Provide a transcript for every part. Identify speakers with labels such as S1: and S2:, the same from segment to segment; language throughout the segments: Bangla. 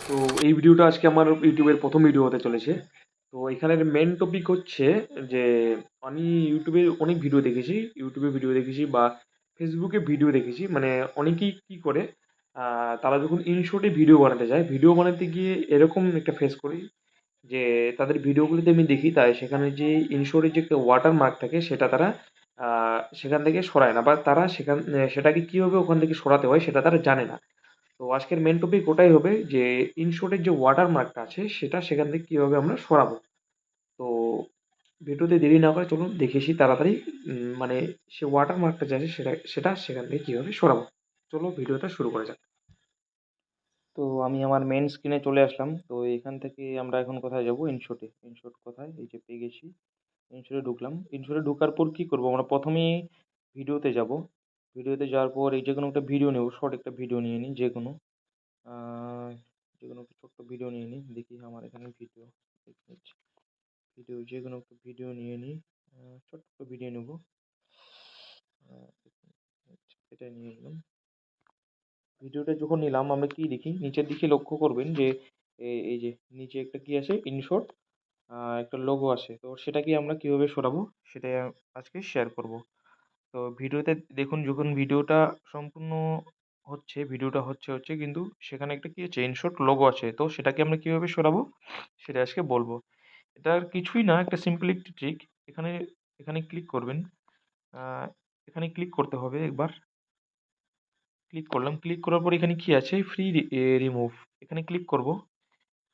S1: তো এই ভিডিওটা আজকে আমার ইউটিউবের প্রথম ভিডিও হতে চলেছে। তো এখানের মেন টপিক হচ্ছে যে আমি ইউটিউবে অনেক ভিডিও দেখেছি, ইউটিউবে ভিডিও দেখেছি বা ফেসবুকে ভিডিও দেখেছি। মানে অনেকেই কি করে তারা যখন ইনশর্টে ভিডিও বানাতে যায়, ভিডিও বানাতে গিয়ে এরকম একটা ফেস করি যে তাদের ভিডিওগুলোতে আমি দেখি তাই সেখানে যে ইনশোরের যে একটা ওয়াটার মার্ক থাকে সেটা তারা সেখান থেকে সরায় না বা তারা সেটাকে কীভাবে ওখান থেকে সরাতে হয় সেটা তারা জানে না। তো আজকের মেন টপিক ওটাই হবে যে ইনশোরের যে ওয়াটার মার্কটা আছে সেটা সেখান থেকে কীভাবে আমরা সরাবো। তো ভিডিওতে দেরি না করে চলুন দেখে আসি তাড়াতাড়ি মানে সে ওয়াটার মার্কটা যে আছে সেটা সেটা সেখান থেকে কীভাবে সরাবো। চলো ভিডিওটা শুরু করা যাক। তো আমি আমার মেন স্ক্রিনে চলে আসলাম। তো এখান থেকে আমরা এখন কোথায় যাব? ইনশোটে। ইনশোট কোথায়? এই যে পেয়ে গেছি। ইনশোটে ঢুকলাম। ইনশোটে ঢোকার পর কি করব? আমরা প্রথমেই ভিডিওতে যাব। ভিডিওতে যাওয়ার পর এই যেকোনো একটা ভিডিও নেব। শর্ট একটা ভিডিও নিয়ে নিই যেকোনো। আ যেকোনো একটা ছোট্ট ভিডিও নিয়ে নিই। দেখি আমার এখানে ভিডিও ভিডিও যেকোনো একটা ভিডিও নিয়ে নিই। ছোট্ট একটা ভিডিও নেব। আ এটাই নিয়ে নিলাম। ভিডিওটা যখন নিলাম আমরা কি দেখি? নিচের দিকে লক্ষ্য করবেন যে এই যে নিচে একটা কি আছে? ইনশর্ট একটা লোগো আছে। তো সেটাকে আমরা কিভাবে সরাবো? সেটাই আজকে শেয়ার করব। তো ভিডিওতে দেখুন যখন ভিডিওটা সম্পূর্ণ হচ্ছে, ভিডিওটা হচ্ছে কিন্তু সেখানে একটা কি আছে? ইনশর্ট লোগো আছে। তো সেটাকে আমরা কিভাবে সরাবো? সেটা আজকে বলব। এটা আর কিছুই না, একটা সিম্পল একটি ট্রিক। এখানে এখানে ক্লিক করবেন। আ এখানে ক্লিক করতে হবে একবার। ক্লিক করলাম। ক্লিক করার পর এখানে কি আছে? Free remove. এখানে ক্লিক করব।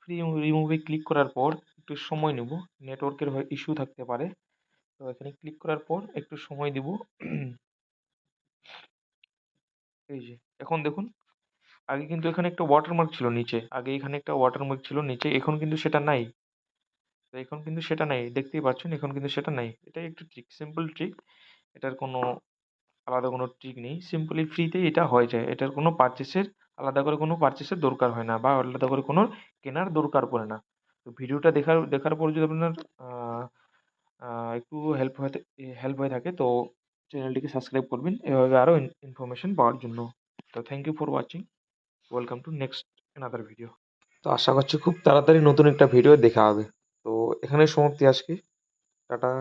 S1: ফ্রি রিমুভে ক্লিক করার পর একটু সময় নেব। নেটওয়ার্কের ইস্যু থাকতে পারে। তো এখানে ক্লিক করার পর একটু সময় দিব। এই যে এখন দেখুন, আগে কিন্তু এখানে একটা ওয়াটারমার্ক ছিল নিচে। আগে এখানে একটা ওয়াটারমার্ক ছিল নিচে। এখন কিন্তু সেটা নাই। তো এখন কিন্তু সেটা নাই। দেখতেই পাচ্ছেন এখন কিন্তু সেটা নাই। এটাই একটু ট্রিক, সিম্পল ট্রিক। এটার কোনো আলাদা কোনো ট্রিক নেই। সিম্পলি ফ্রিতেই এটা হয়ে যায়। এটার কোনো আলাদা করে কোনো পারচেজের দরকার হয় না বা আলাদা করে কোনো কেনার দরকার পড়ে না। তো ভিডিওটা দেখার দেখার পর যদি আপনার আ আ একটু হেল্প হয়ে থাকে তো চ্যানেলটিকে সাবস্ক্রাইব করবেন এভাবে আরও ইনফরমেশন পাওয়ার জন্য। তো thank you for watching. Welcome to next another video. তো আশা করছি খুব তাড়াতাড়ি নতুন একটা ভিডিও দেখা হবে। তো এখানেই সমাপ্তি আজকে। টাটা।